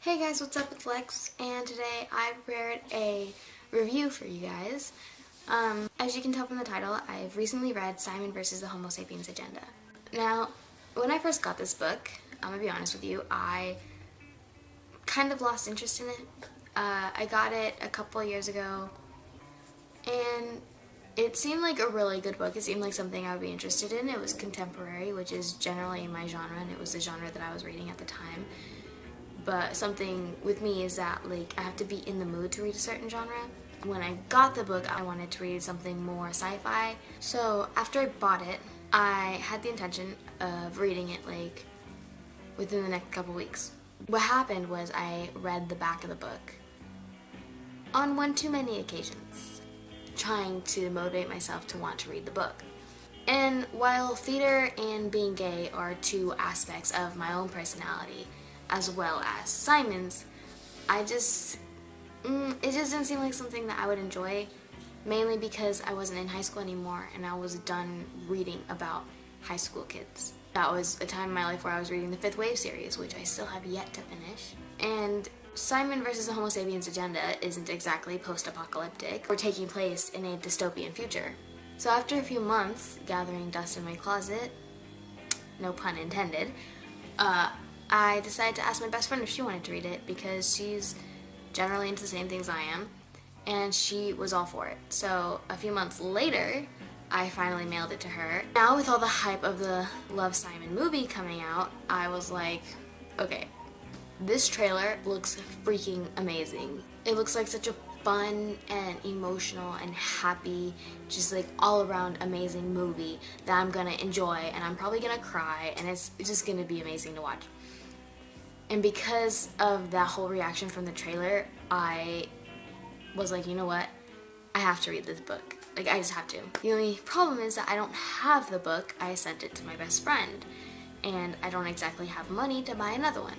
Hey guys, what's up? It's Lex, and today I prepared a review for you guys. As you can tell from the title, I've recently read Simon versus the Homosapiens Agenda. Now, when I first got this book, I'm gonna be honest with you, I kind of lost interest in it. I got it a couple of years ago, and it seemed like a really good book. It seemed like something I would be interested in. It was contemporary, which is generally my genre, and it was the genre that I was reading at the time. But something with me is that I have to be in the mood to read a certain genre. When I got the book, I wanted to read something more sci-fi. So after I bought it, I had the intention of reading it within the next couple weeks. What happened was I read the back of the book on one too many occasions, trying to motivate myself to want to read the book. And while theater and being gay are two aspects of my own personality, as well as Simon's, it just didn't seem like something that I would enjoy, mainly because I wasn't in high school anymore and I was done reading about high school kids. That was a time in my life where I was reading the Fifth Wave series, which I still have yet to finish. And Simon versus the Homosapiens Agenda isn't exactly post-apocalyptic or taking place in a dystopian future. So after a few months gathering dust in my closet, no pun intended, I decided to ask my best friend if she wanted to read it because she's generally into the same things I am, and she was all for it. So a few months later, I finally mailed it to her. Now with all the hype of the Love, Simon movie coming out, I was like, okay, this trailer looks freaking amazing. It looks like such a fun and emotional and happy, just all around amazing movie that I'm gonna enjoy, and I'm probably gonna cry, and it's just gonna be amazing to watch. And because of that whole reaction from the trailer, I was like, you know what? I have to read this book. I just have to. The only problem is that I don't have the book. I sent it to my best friend, and I don't exactly have money to buy another one.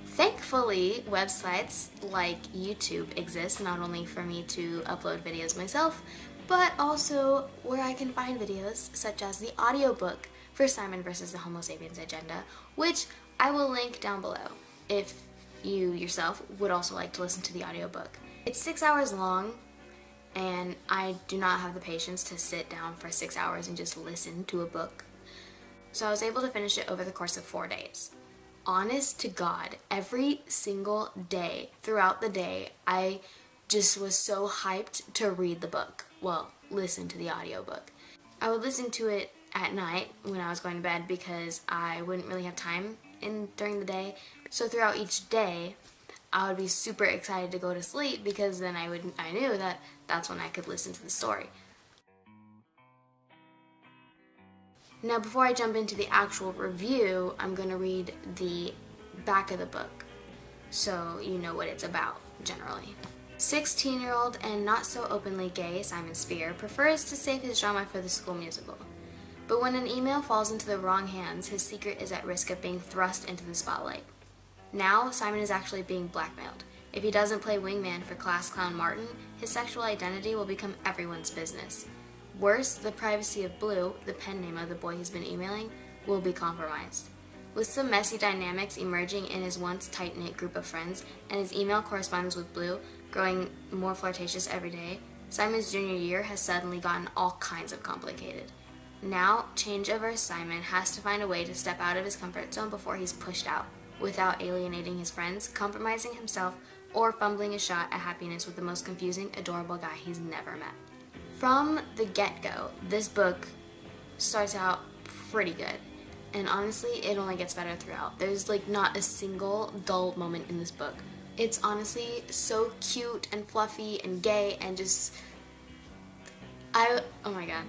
Thankfully, websites like YouTube exist, not only for me to upload videos myself, but also where I can find videos such as the audiobook for Simon versus the Homosapiens Agenda, which I will link down below if you yourself would also like to listen to the audiobook. It's 6 hours long, and I do not have the patience to sit down for 6 hours and just listen to a book. So I was able to finish it over the course of 4 days. Honest to God, every single day throughout the day, I just was so hyped to read the book. Well, listen to the audiobook. I would listen to it at night when I was going to bed because I wouldn't really have time during the day. So throughout each day, I would be super excited to go to sleep because then I knew that that's when I could listen to the story. Now before I jump into the actual review, I'm going to read the back of the book so you know what it's about generally. 16-year-old and not so openly gay Simon Spear prefers to save his drama for the school musical. But when an email falls into the wrong hands, his secret is at risk of being thrust into the spotlight. Now, Simon is actually being blackmailed. If he doesn't play wingman for class clown Martin, his sexual identity will become everyone's business. Worse, the privacy of Blue, the pen name of the boy he's been emailing, will be compromised. With some messy dynamics emerging in his once tight-knit group of friends, and his email correspondence with Blue growing more flirtatious every day, Simon's junior year has suddenly gotten all kinds of complicated. Now, change-averse Simon has to find a way to step out of his comfort zone before he's pushed out, without alienating his friends, compromising himself, or fumbling a shot at happiness with the most confusing, adorable guy he's never met. From the get-go, this book starts out pretty good, and honestly, it only gets better throughout. There's not a single dull moment in this book. It's honestly so cute and fluffy and gay and just, oh my god.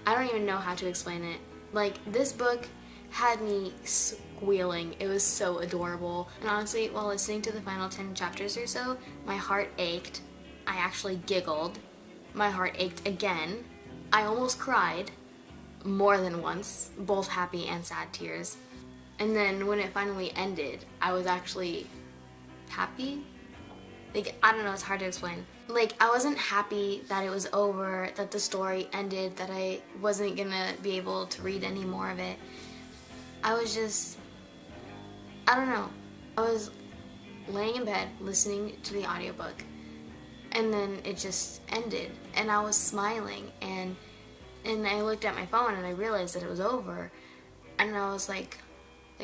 I don't even know how to explain it. This book had me squealing. It was so adorable. And honestly, while listening to the final 10 chapters or so, my heart ached. I actually giggled. My heart ached again. I almost cried more than once, both happy and sad tears. And then when it finally ended, I was actually happy. I don't know, it's hard to explain. I wasn't happy that it was over, that the story ended, that I wasn't gonna be able to read any more of it. I was just, I don't know. I was laying in bed listening to the audiobook, and then it just ended, and I was smiling, and I looked at my phone and I realized that it was over, and I was like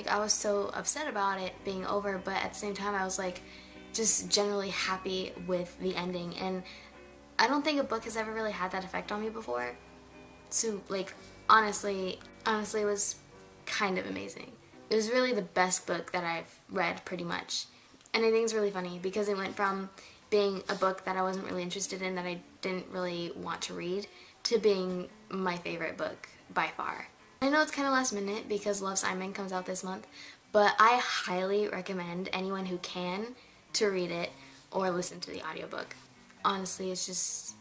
I was so upset about it being over, but at the same time I was like just generally happy with the ending. And I don't think a book has ever really had that effect on me before. So like honestly it was kind of amazing. It was really the best book that I've read pretty much. And I think it's really funny because it went from being a book that I wasn't really interested in, that I didn't really want to read, to being my favorite book by far. I know it's kind of last minute because Love, Simon comes out this month, but I highly recommend anyone who can to read it or listen to the audiobook. Honestly, it's just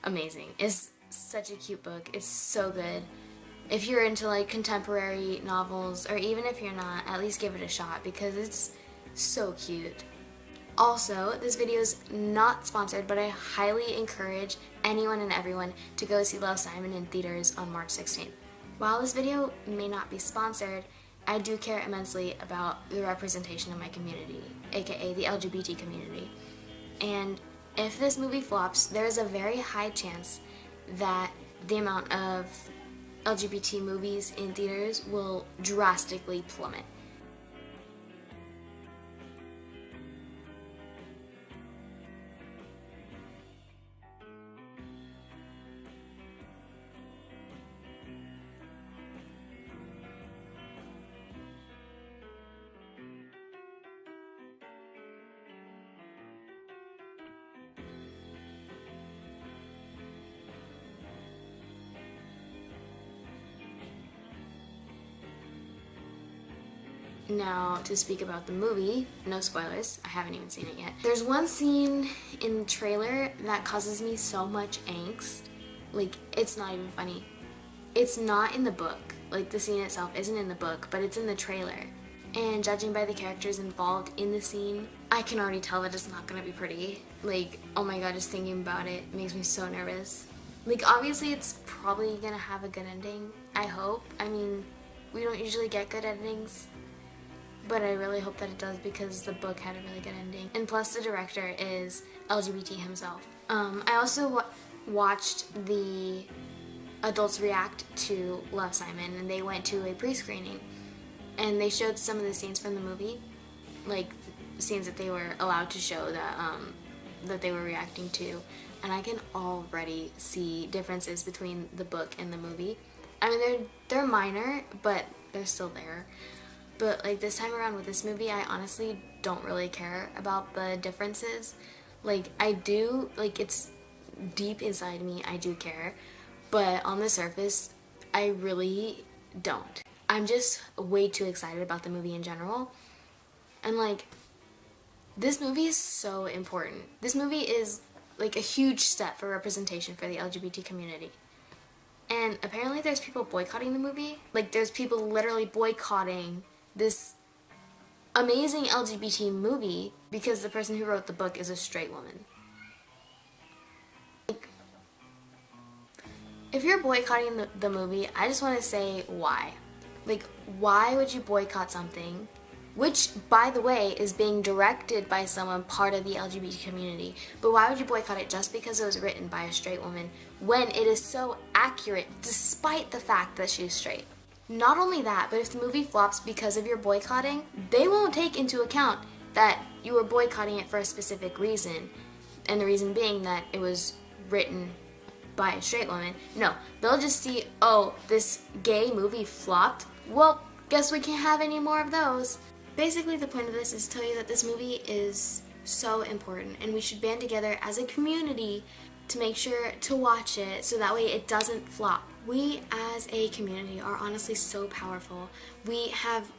amazing. It's such a cute book. It's so good. If you're into like contemporary novels, or even if you're not, at least give it a shot because it's so cute. Also, this video is not sponsored, but I highly encourage anyone and everyone to go see Love, Simon in theaters on March 16th. While this video may not be sponsored, I do care immensely about the representation of my community, aka the LGBT community. And if this movie flops, there is a very high chance that the amount of LGBT movies in theaters will drastically plummet. Now, to speak about the movie, no spoilers, I haven't even seen it yet. There's one scene in the trailer that causes me so much angst. Like, it's not even funny. It's not in the book. Like, the scene itself isn't in the book, but it's in the trailer. And judging by the characters involved in the scene, I can already tell that it's not gonna be pretty. Like, oh my god, just thinking about it makes me so nervous. Like, obviously it's probably gonna have a good ending, I hope. I mean, we don't usually get good endings, but I really hope that it does because the book had a really good ending. And plus the director is LGBT himself. I also watched the adults react to Love, Simon, and they went to a pre-screening and they showed some of the scenes from the movie, like scenes that they were allowed to show that they were reacting to, and I can already see differences between the book and the movie. I mean, they're minor, but they're still there. But like this time around with this movie, I honestly don't really care about the differences. Like I do, like it's deep inside me, I do care, but on the surface, I really don't. I'm just way too excited about the movie in general. And like, this movie is so important. This movie is like a huge step for representation for the LGBT community. And apparently there's people boycotting the movie. Like there's people literally boycotting this amazing LGBT movie because the person who wrote the book is a straight woman. Like, if you're boycotting the movie, I just want to say why. Like, why would you boycott something, which, by the way, is being directed by someone part of the LGBT community, but why would you boycott it just because it was written by a straight woman when it is so accurate despite the fact that she's straight? Not only that, but if the movie flops because of your boycotting, they won't take into account that you were boycotting it for a specific reason, and the reason being that it was written by a straight woman. No, they'll just see, oh, this gay movie flopped, well, guess we can't have any more of those. Basically, the point of this is to tell you that this movie is so important, and we should band together as a community to make sure to watch it so that way it doesn't flop. We as a community are honestly so powerful. We have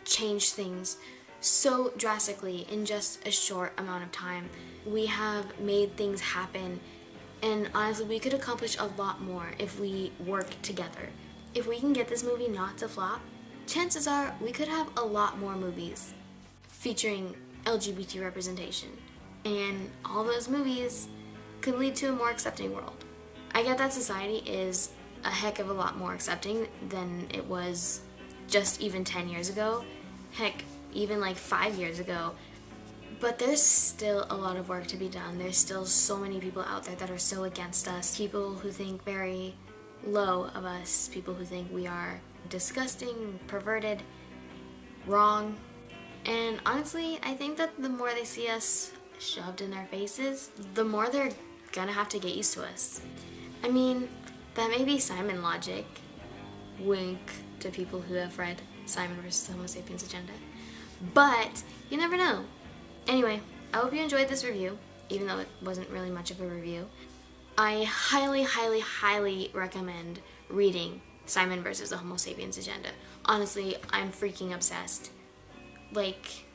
changed things so drastically in just a short amount of time. We have made things happen, and honestly we could accomplish a lot more if we work together. If we can get this movie not to flop, chances are we could have a lot more movies featuring LGBT representation, and all those movies could lead to a more accepting world. I get that society is a heck of a lot more accepting than it was just even 10 years ago. Heck, even like 5 years ago, But there's still a lot of work to be done. There's still so many people out there that are so against us. People who think very low of us. People who think we are disgusting, perverted, wrong. And honestly, I think that the more they see us shoved in their faces, the more they're gonna have to get used to us. I mean, that may be Simon logic. Wink to people who have read Simon versus the Homosapiens Agenda. But you never know. Anyway, I hope you enjoyed this review, even though it wasn't really much of a review. I highly, highly, highly recommend reading Simon versus the Homosapiens Agenda. Honestly, I'm freaking obsessed. Like,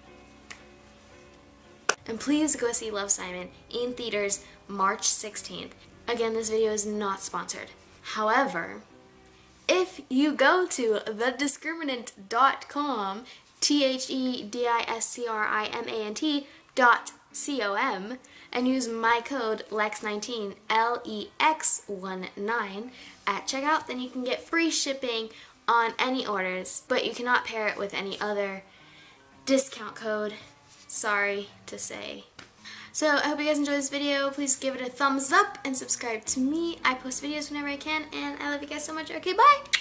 and please go see Love, Simon in theaters March 16th. Again, this video is not sponsored. However, if you go to thediscriminant.com, thediscriminant.com, and use my code LEX19, LEX19, at checkout, then you can get free shipping on any orders, but you cannot pair it with any other discount code. Sorry to say. So I hope you guys enjoyed this video. Please give it a thumbs up and subscribe to me. I post videos whenever I can, and I love you guys so much. Okay, bye!